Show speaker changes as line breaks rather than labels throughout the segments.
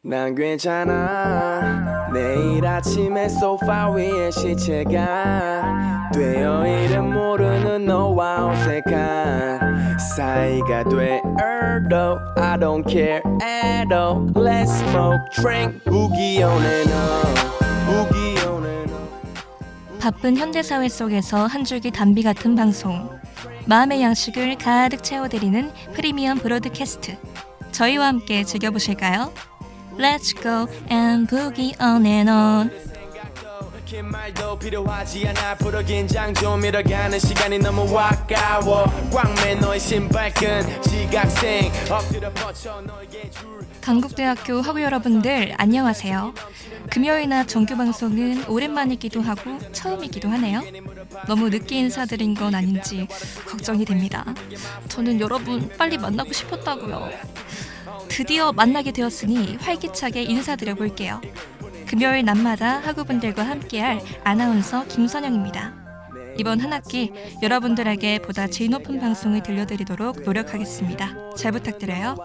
난 괜찮아 내일 아침에 소파 위에 시체가 되어 이름 모르는 너와 어색한 사이가 돼도 I don't care at all Let's smoke, drink, boogie on and on Boogie on and on
바쁜 현대사회 속에서 한 줄기 담비 같은 방송. 마음의 양식을 가득 채워드리는 프리미엄 브로드캐스트. 저희와 함께 즐겨보실까요? Let's go and boogie on and on.
긴 말도 필요하지 않아 프로 긴장 좀 잃어가는 시간이 너무 아까워 광맨 너의 신발끈 지각생 엎드려 뻗쳐 너에게 줄
강북대학교 학우 여러분들 안녕하세요. 금요일나 정규방송은 오랜만이기도 하고 처음이기도 하네요. 너무 늦게 인사드린 건 아닌지 걱정이 됩니다. 저는 여러분 빨리 만나고 싶었다고요. 드디어 만나게 되었으니 활기차게 인사드려 볼게요. 금요일 낮마다 학우분들과 함께할 아나운서 김선영입니다. 이번 한 학기 여러분들에게 보다 질 높은 방송을 들려드리도록 노력하겠습니다. 잘 부탁드려요.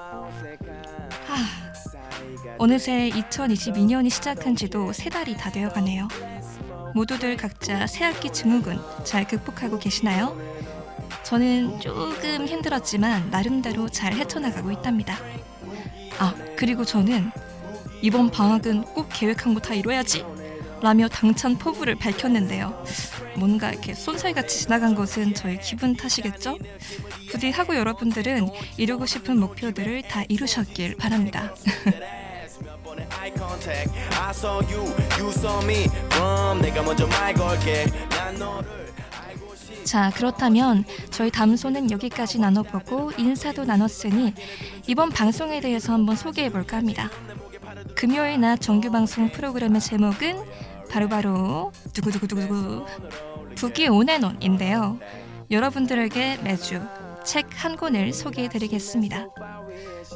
어느새 2022년이 시작한 지도 3달이 다 되어가네요. 모두들 각자 새학기 증후군 잘 극복하고 계시나요? 저는 조금 힘들었지만 나름대로 잘 헤쳐나가고 있답니다. 그리고 저는 이번 방학은 꼭 계획한 거 다 이뤄야지 라며 당찬 포부를 밝혔는데요. 뭔가 이렇게 쏜살같이 지나간 것은 저의 기분 탓이겠죠? 부디 학우 여러분들은 이루고 싶은 목표들을 다 이루셨길 바랍니다. 자, 그렇다면 저희 담소는 여기까지 나눠보고 인사도 나눴으니 이번 방송에 대해서 한번 소개해볼까 합니다. 금요일 낮 정규방송 프로그램의 제목은 바로 두구두구두구 북이 온앤온인데요. 여러분들에게 매주 책 한 권을 소개해드리겠습니다.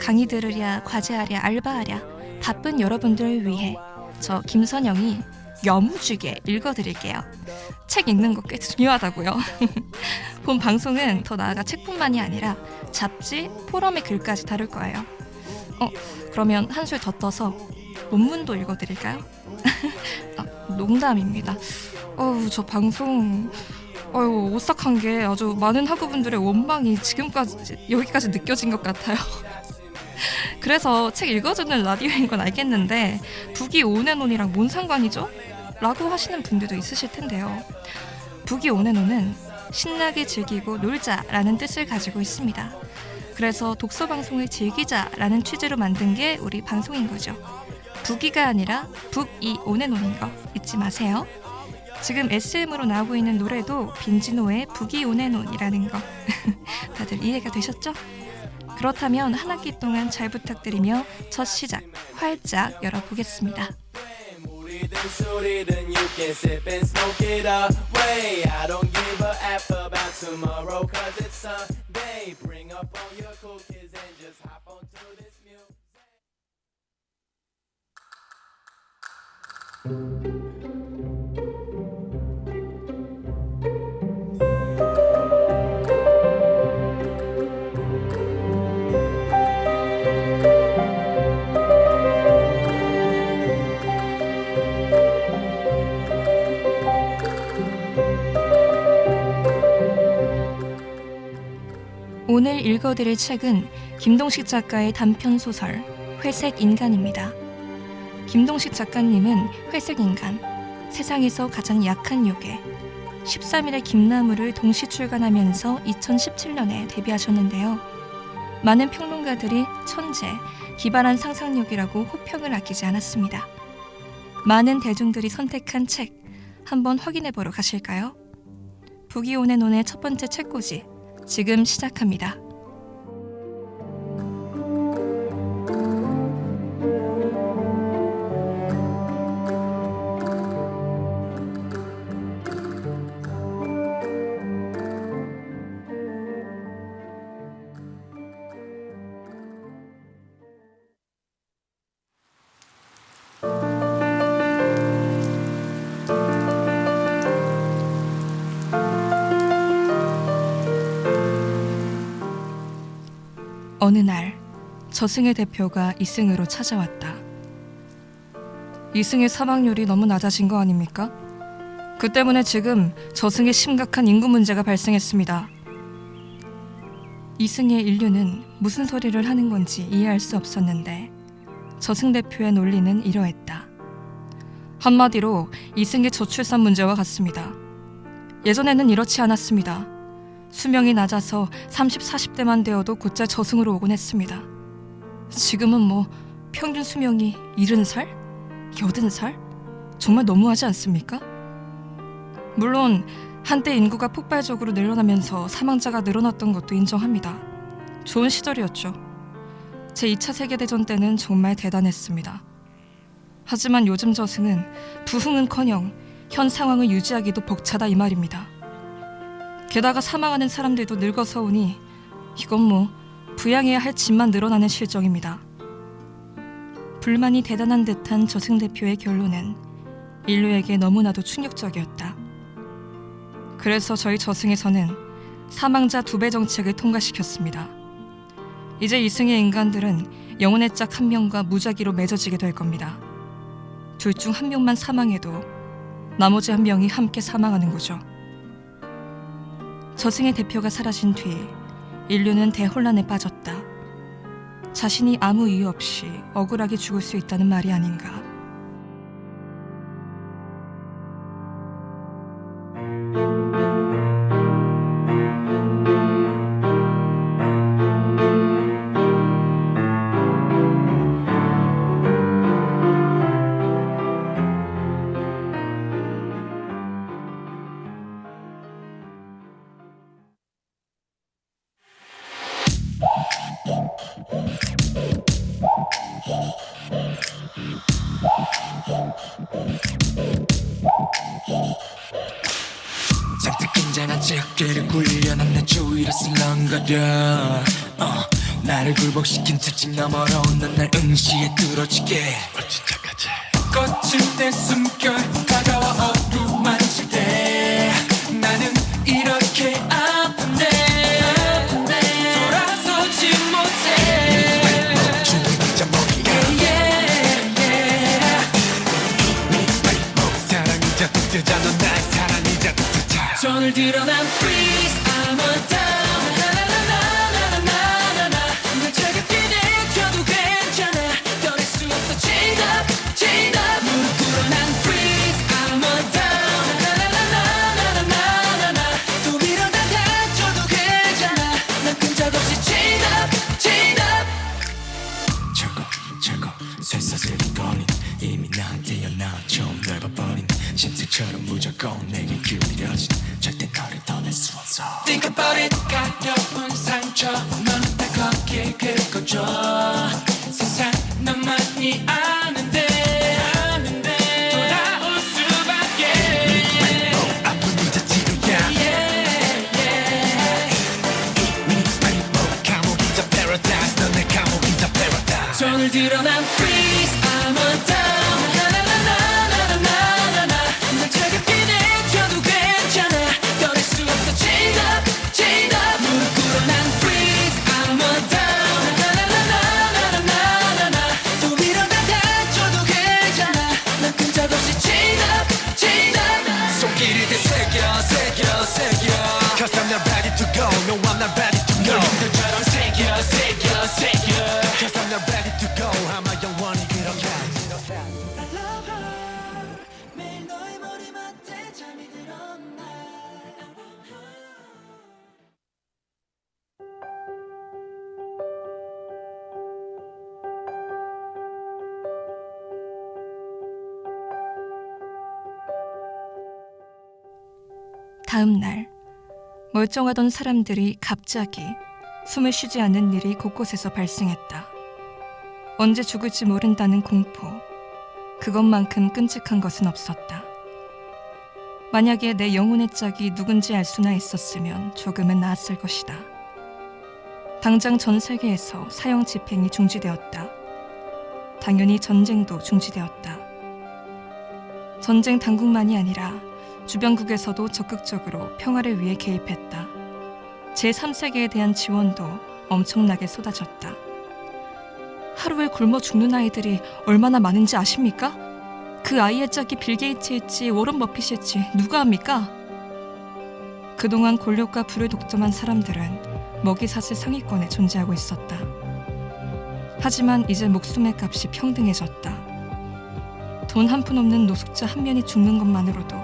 강의 들으랴, 과제하랴, 알바하랴 바쁜 여러분들을 위해 저 김선영이 야무지게 읽어드릴게요. 책 읽는 거 꽤 중요하다고요. 본 방송은 더 나아가 책뿐만이 아니라 잡지, 포럼의 글까지 다룰 거예요. 그러면 한술 더 떠서 논문도 읽어드릴까요? 농담입니다. 저 방송 오싹한 게 아주 많은 학우분들의 원망이 지금까지 여기까지 느껴진 것 같아요. 그래서 책 읽어주는 라디오인 건 알겠는데 북이 온앤온이랑 뭔 상관이죠? 라고 하시는 분들도 있으실 텐데요. 북이 온앤온은 신나게 즐기고 놀자라는 뜻을 가지고 있습니다. 그래서 독서방송을 즐기자라는 취지로 만든 게 우리 방송인 거죠. 북이가 아니라 북이 온앤온인 거 잊지 마세요. 지금 SM으로 나오고 있는 노래도 빈지노의 북이 온앤온이라는 거 다들 이해가 되셨죠? 그렇다면 한 학기 동안 잘 부탁드리며 첫 시작 활짝 열어보겠습니다. 오늘 읽어드릴 책은 김동식 작가의 단편소설 회색 인간입니다. 김동식 작가님은 회색 인간, 세상에서 가장 약한 요괴, 13일의 김나무를 동시 출간하면서 2017년에 데뷔하셨는데요. 많은 평론가들이 천재, 기발한 상상력이라고 호평을 아끼지 않았습니다. 많은 대중들이 선택한 책, 한번 확인해보러 가실까요? 북이 온앤온의 첫 번째 책꽂이, 지금 시작합니다. 어느 날 저승의 대표가 이승으로 찾아왔다. 이승의 사망률이 너무 낮아진 거 아닙니까? 그 때문에 지금 저승에 심각한 인구 문제가 발생했습니다. 이승의 인류는 무슨 소리를 하는 건지 이해할 수 없었는데 저승 대표의 논리는 이러했다. 한마디로 이승의 저출산 문제와 같습니다. 예전에는 이렇지 않았습니다. 수명이 낮아서 30, 40대만 되어도 곧잘 저승으로 오곤 했습니다. 지금은 뭐 평균 수명이 70살? 80살? 정말 너무하지 않습니까? 물론 한때 인구가 폭발적으로 늘어나면서 사망자가 늘어났던 것도 인정합니다. 좋은 시절이었죠. 제2차 세계대전 때는 정말 대단했습니다. 하지만 요즘 저승은 부흥은커녕 현 상황을 유지하기도 벅차다 이 말입니다. 게다가 사망하는 사람들도 늙어서 오니 이건 뭐 부양해야 할 짐만 늘어나는 실정입니다. 불만이 대단한 듯한 저승 대표의 결론은 인류에게 너무나도 충격적이었다. 그래서 저희 저승에서는 사망자 2배 정책을 통과시켰습니다. 이제 이승의 인간들은 영혼의 짝 1명과 무작위로 맺어지게 될 겁니다. 둘 중 1명만 사망해도 나머지 1명이 함께 사망하는 거죠. 저승의 대표가 사라진 뒤 인류는 대혼란에 빠졌다. 자신이 아무 이유 없이 억울하게 죽을 수 있다는 말이 아닌가.
잔뜩 긴장한 채 어깨를 굴려난 내 주위를 슬렁거려 나를 굴복시킨 채찍 너머로 넌 날 응시에 뚫어지게 거칠 때 숨결 다가와 어루만질 때 나는 이렇게 아픈데 돌아서지 못해 죽자 머리야 사랑이자 독재자 넌 나의 사랑이자 독재자 손을 들어 난 freeze I'm a down 나나나나나나나나 널 차갑게 내켜도 괜찮아 떠날 수 없어 chained up 무릎 꿇어 난 freeze I'm a down 나나나나나나나나 또 밀어다 다쳐도 괜찮아 난 끈적없이 chained up 철거 쇠사슬이 걸린 이미 나한테 연나와 처음 넓어버린 심술처럼 무조건 내게 기울여진 절대 너를 떠날 수 없어 Think about it 가려운 상처 너는 다 거기에 긁어줘 세상 너만이 아는데 돌아올 수밖에 아픈 이자 치료야 감옥이자 paradise 넌 내 감옥이자 paradise 손을 들어 난 freeze I'm a down 나나나나나나나나 널 차갑게 내켜도 괜찮아 떠날 수 없어 chained up 무릎 꿇어 난 freeze I'm a down 나나나나나나나나 또 밀어다 다쳐도 괜찮아 난 끈적없이 chained up 손길을 되새겨 Cause I'm not ready to go No I'm not ready to go 널 힘들처럼 새겨 Cause I'm not ready to go 아마 영원히 그렇게 I love her 매일 너의 머리맡에 잠이 들었나 I want her
다음 날 멀쩡하던 사람들이 갑자기 숨을 쉬지 않는 일이 곳곳에서 발생했다. 언제 죽을지 모른다는 공포. 그것만큼 끔찍한 것은 없었다. 만약에 내 영혼의 짝이 누군지 알 수나 있었으면 조금은 나았을 것이다. 당장 전 세계에서 사형 집행이 중지되었다. 당연히 전쟁도 중지되었다. 전쟁 당국만이 아니라 주변국에서도 적극적으로 평화를 위해 개입했다. 제3세계에 대한 지원도 엄청나게 쏟아졌다. 하루에 굶어 죽는 아이들이 얼마나 많은지 아십니까? 그 아이의 짝이 빌 게이츠일지 워런 버핏일지 누가 합니까? 그동안 권력과 부를 독점한 사람들은 먹이사슬 상위권에 존재하고 있었다. 하지만 이제 목숨의 값이 평등해졌다. 돈 한 푼 없는 노숙자 한 명이 죽는 것만으로도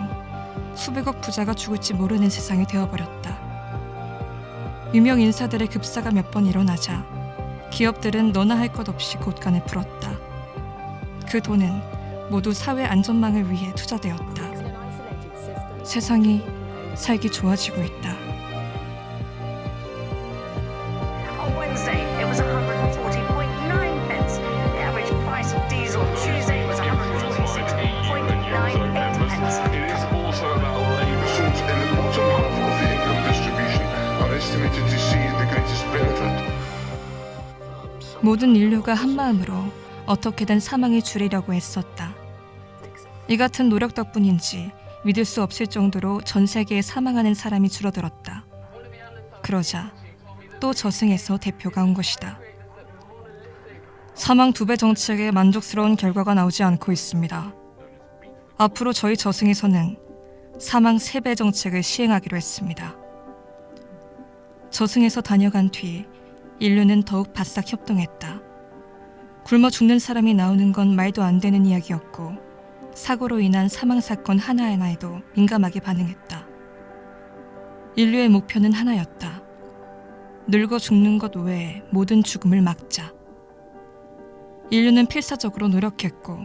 수백억 부자가 죽을지 모르는 세상이 되어버렸다. 유명 인사들의 급사가 몇 번 일어나자 기업들은 너나 할 것 없이 곳간을 풀었다. 그 돈은 모두 사회 안전망을 위해 투자되었다. 세상이 살기 좋아지고 있다.
On Wednesday, it was 140.9 pence. The average price of diesel on Tuesday was 146.98 pence.
It is also about labour. Source in the bottom half of the income distribution are estimated to see the greatest benefit.
모든 인류가 한마음으로 어떻게든 사망이 줄이려고 애썼다. 이 같은 노력 덕분인지 믿을 수 없을 정도로 전 세계에 사망하는 사람이 줄어들었다. 그러자 또 저승에서 대표가 온 것이다. 사망 2배 정책에 만족스러운 결과가 나오지 않고 있습니다. 앞으로 저희 저승에서는 사망 3배 정책을 시행하기로 했습니다. 저승에서 다녀간 뒤 인류는 더욱 바싹 협동했다. 굶어 죽는 사람이 나오는 건 말도 안 되는 이야기였고 사고로 인한 사망사건 하나하나에도 민감하게 반응했다. 인류의 목표는 하나였다. 늙어 죽는 것 외에 모든 죽음을 막자. 인류는 필사적으로 노력했고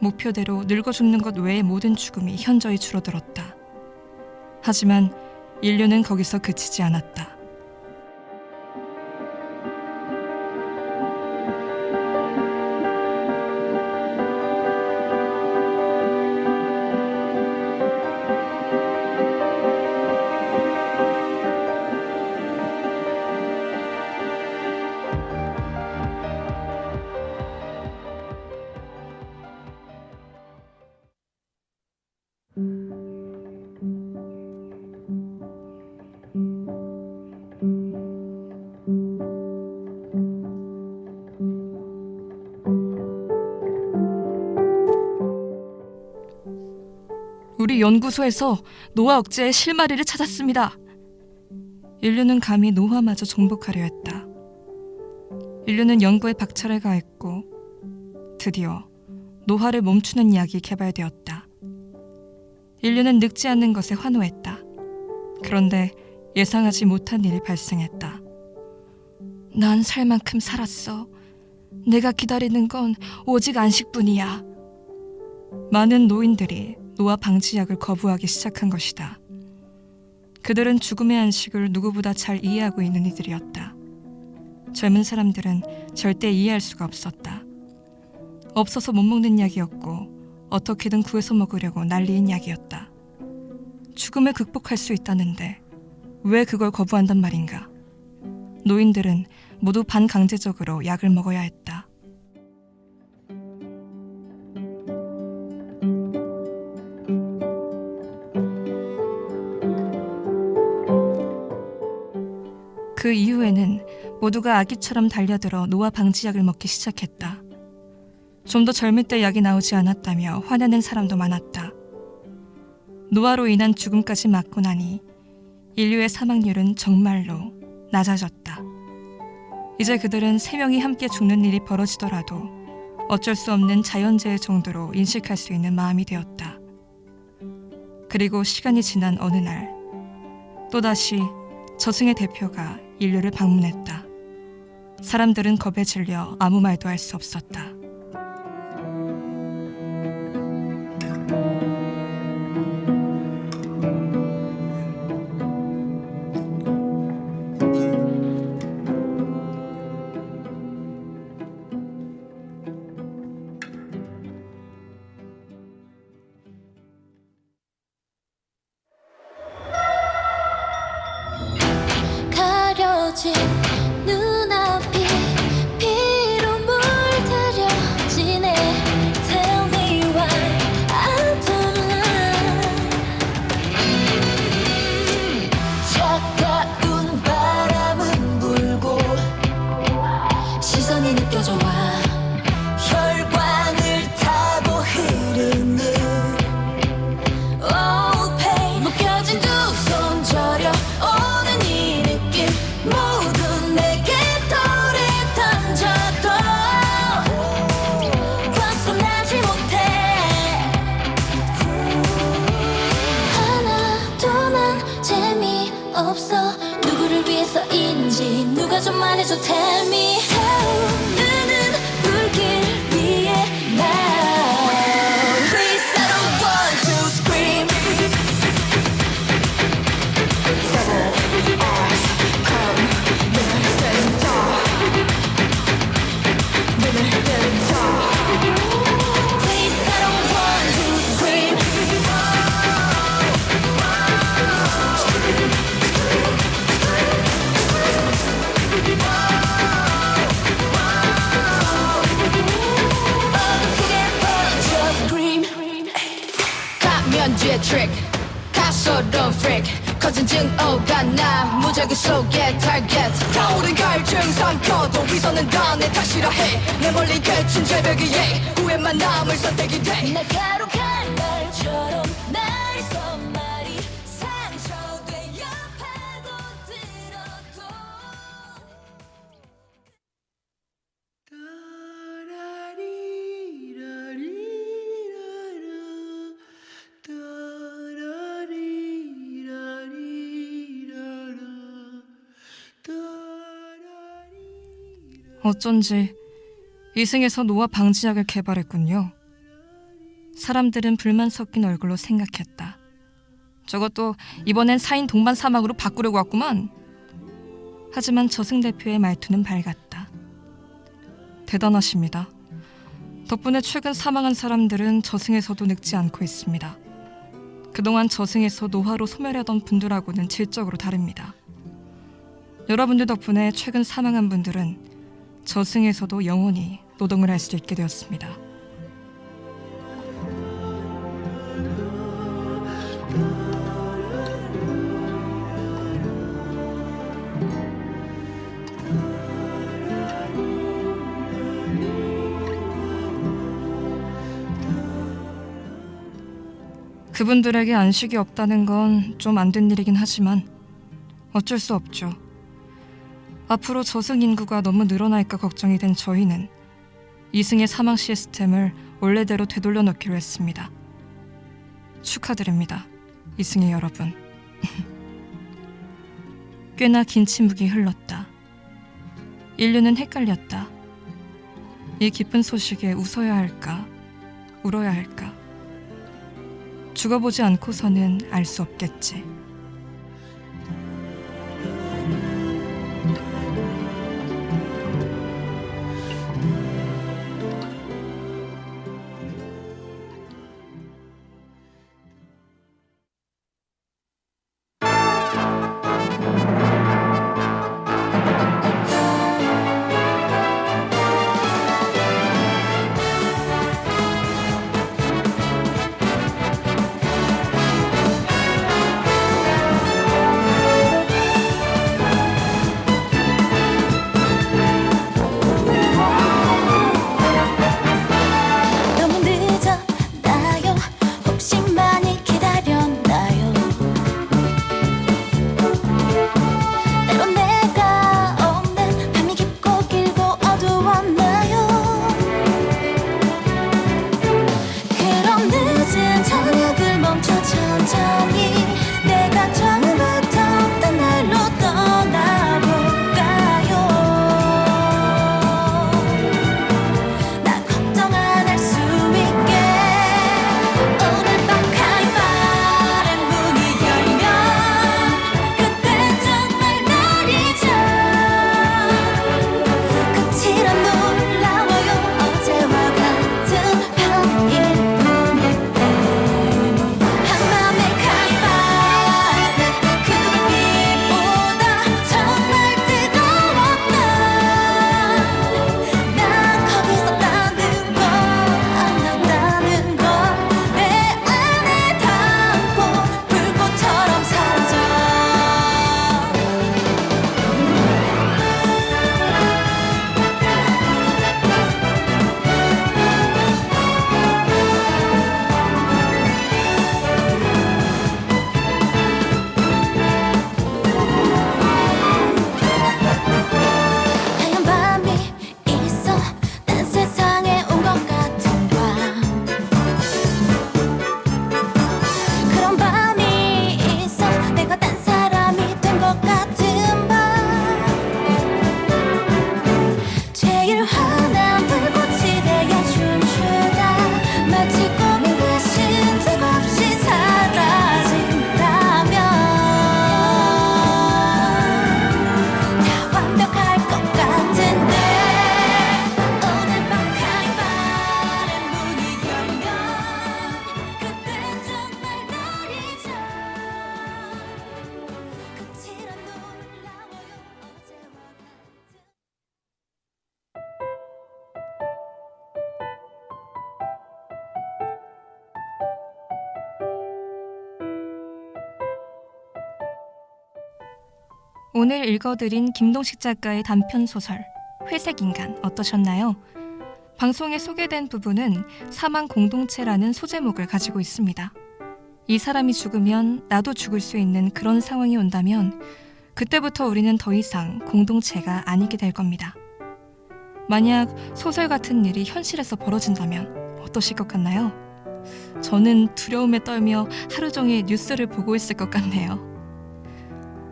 목표대로 늙어 죽는 것 외의 모든 죽음이 현저히 줄어들었다. 하지만 인류는 거기서 그치지 않았다. 우리 연구소에서 노화 억제의 실마리를 찾았습니다. 인류는 감히 노화마저 정복하려 했다. 인류는 연구에 박차를 가했고 드디어 노화를 멈추는 약이 개발되었다. 인류는 늙지 않는 것에 환호했다. 그런데 예상하지 못한 일이 발생했다. 난 살 만큼 살았어. 내가 기다리는 건 오직 안식뿐이야. 많은 노인들이 노화 방지약을 거부하기 시작한 것이다. 그들은 죽음의 안식을 누구보다 잘 이해하고 있는 이들이었다. 젊은 사람들은 절대 이해할 수가 없었다. 없어서 못 먹는 약이었고 어떻게든 구해서 먹으려고 난리인 약이었다. 죽음을 극복할 수 있다는데 왜 그걸 거부한단 말인가? 노인들은 모두 반강제적으로 약을 먹어야 했다. 그 이후에는 모두가 아기처럼 달려들어 노화 방지약을 먹기 시작했다. 좀 더 젊을 때 약이 나오지 않았다며 화내는 사람도 많았다. 노화로 인한 죽음까지 막고 나니 인류의 사망률은 정말로 낮아졌다. 이제 그들은 3명이 함께 죽는 일이 벌어지더라도 어쩔 수 없는 자연재해 정도로 인식할 수 있는 마음이 되었다. 그리고 시간이 지난 어느 날 또다시 저승의 대표가 인류를 방문했다. 사람들은 겁에 질려 아무 말도 할 수 없었다.
가려진 눈앞이 피로 물들여지네. Tell me why I don't lie. 차가운 바람은 불고 시선이 느껴져 와. 혈관을 타고 흐르는
내 트릭 가소로운 freak 커진 증오가 나 무작위 속의 target 타오른 갈증 삼켜도 위선은 다 내 탓이라 해내 멀리 그친 절벽 위에 후회만 남을 선택이 돼
날가로 칼날처럼 나의 손말이 상처되어 파고들어도
어쩐지 이승에서 노화 방지약을 개발했군요. 사람들은 불만 섞인 얼굴로 생각했다. 저것도 이번엔 4인 동반 사막으로 바꾸려고 왔구만. 하지만 저승 대표의 말투는 밝았다. 대단하십니다. 덕분에 최근 사망한 사람들은 저승에서도 늙지 않고 있습니다. 그동안 저승에서 노화로 소멸하던 분들하고는 질적으로 다릅니다. 여러분들 덕분에 최근 사망한 분들은 저승에서도 영원히 노동을 할 수 있게 되었습니다. 그분들에게 안식이 없다는 건 좀 안 된 일이긴 하지만 어쩔 수 없죠. 앞으로 저승 인구가 너무 늘어날까 걱정이 된 저희는 이승의 사망 시스템을 원래대로 되돌려 놓기로 했습니다. 축하드립니다, 이승의 여러분. 꽤나 긴 침묵이 흘렀다. 인류는 헷갈렸다. 이 기쁜 소식에 웃어야 할까, 울어야 할까. 죽어보지 않고서는 알 수 없겠지. 오늘 읽어드린 김동식 작가의 단편소설 회색인간 어떠셨나요? 방송에 소개된 부분은 사망 공동체라는 소제목을 가지고 있습니다. 이 사람이 죽으면 나도 죽을 수 있는 그런 상황이 온다면 그때부터 우리는 더 이상 공동체가 아니게 될 겁니다. 만약 소설 같은 일이 현실에서 벌어진다면 어떠실 것 같나요? 저는 두려움에 떨며 하루 종일 뉴스를 보고 있을 것 같네요.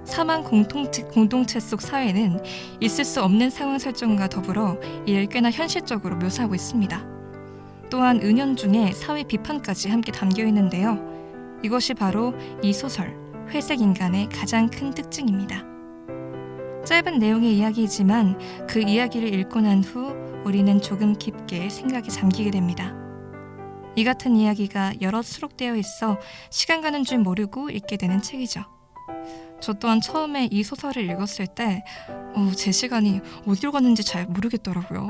사망 공동체 속 사회는 있을 수 없는 상황 설정과 더불어 이를 꽤나 현실적으로 묘사하고 있습니다. 또한 은연중에 사회 비판까지 함께 담겨 있는데요. 이것이 바로 이 소설 회색인간의 가장 큰 특징입니다. 짧은 내용의 이야기이지만 그 이야기를 읽고 난 후 우리는 조금 깊게 생각에 잠기게 됩니다. 이 같은 이야기가 여럿 수록되어 있어 시간 가는 줄 모르고 읽게 되는 책이죠. 저 또한 처음에 이 소설을 읽었을 때 제 시간이 어디로 갔는지 잘 모르겠더라고요.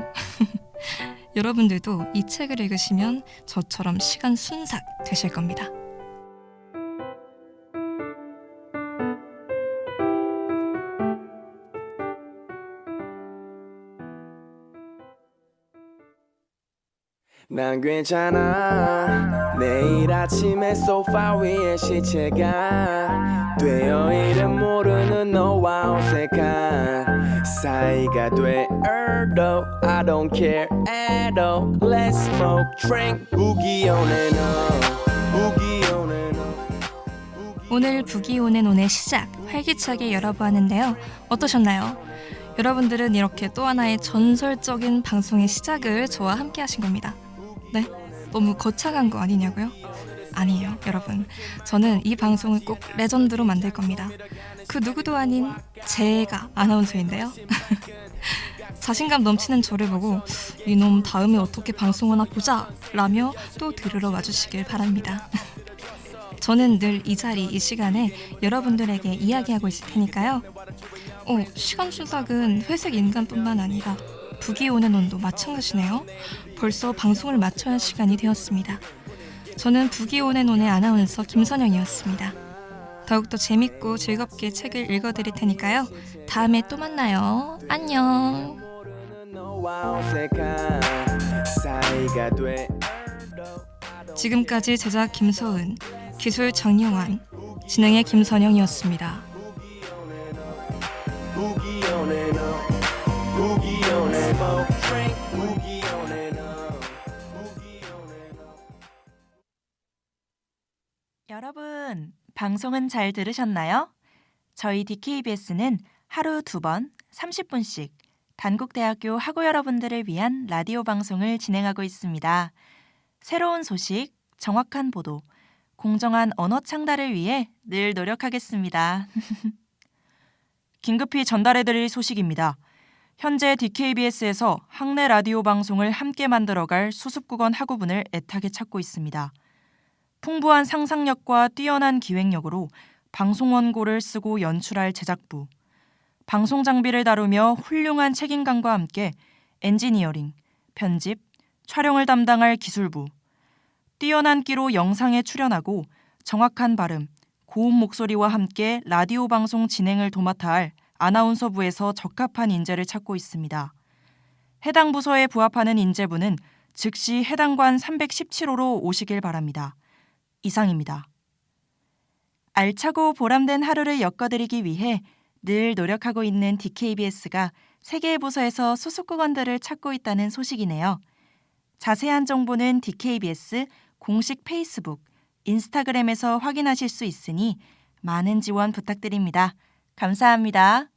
여러분들도 이 책을 읽으시면 저처럼 시간 순삭 되실 겁니다.
난 괜찮아. 내일 아침에 소파 위에 시체가 되어 이름 모르는 너와 어색한 사이가 돼도 I don't care at all. Let's smoke, drink. 부기온의 너, 부기온의 너.
오늘 부기온의 논의 시작 활기차게 열어보았는데요. 어떠셨나요? 여러분들은 이렇게 또 하나의 전설적인 방송의 시작을 저와 함께 하신 겁니다. 네? 너무 거창한 거 아니냐고요? 아니에요, 여러분. 저는 이 방송을 꼭 레전드로 만들 겁니다. 그 누구도 아닌 제가 아나운서인데요. 자신감 넘치는 저를 보고 이놈 다음에 어떻게 방송하나 보자 라며 또 들으러 와주시길 바랍니다. 저는 늘 이 자리, 이 시간에 여러분들에게 이야기하고 있을 테니까요. 시간 순삭은 회색 인간뿐만 아니라 부기온의 논도 마찬가지네요. 벌써 방송을 마쳐야 할 시간이 되었습니다. 저는 부기온의 논의 아나운서 김선영이었습니다. 더욱더 재밌고 즐겁게 책을 읽어드릴 테니까요. 다음에 또 만나요. 안녕. 지금까지 제작 김서은, 기술 정용환, 진행의 김선영이었습니다.
여러분, 방송은 잘 들으셨나요? 저희 DKBS는 하루 2번 30분씩 단국대학교 학우 여러분들을 위한 라디오 방송을 진행하고 있습니다. 새로운 소식, 정확한 보도, 공정한 언어 창달을 위해 늘 노력하겠습니다. 긴급히 전달해드릴 소식입니다. 현재 DKBS에서 학내 라디오 방송을 함께 만들어갈 수습국원 학우분을 애타게 찾고 있습니다. 풍부한 상상력과 뛰어난 기획력으로 방송 원고를 쓰고 연출할 제작부, 방송 장비를 다루며 훌륭한 책임감과 함께 엔지니어링, 편집, 촬영을 담당할 기술부, 뛰어난 끼로 영상에 출연하고 정확한 발음, 고운 목소리와 함께 라디오 방송 진행을 도맡아 할 아나운서부에서 적합한 인재를 찾고 있습니다. 해당 부서에 부합하는 인재분은 즉시 해당 관 317호로 오시길 바랍니다. 이상입니다. 알차고 보람된 하루를 엮어드리기 위해 늘 노력하고 있는 DKBS가 3개의 부서에서 수습국원들을 찾고 있다는 소식이네요. 자세한 정보는 DKBS 공식 페이스북, 인스타그램에서 확인하실 수 있으니 많은 지원 부탁드립니다. 감사합니다.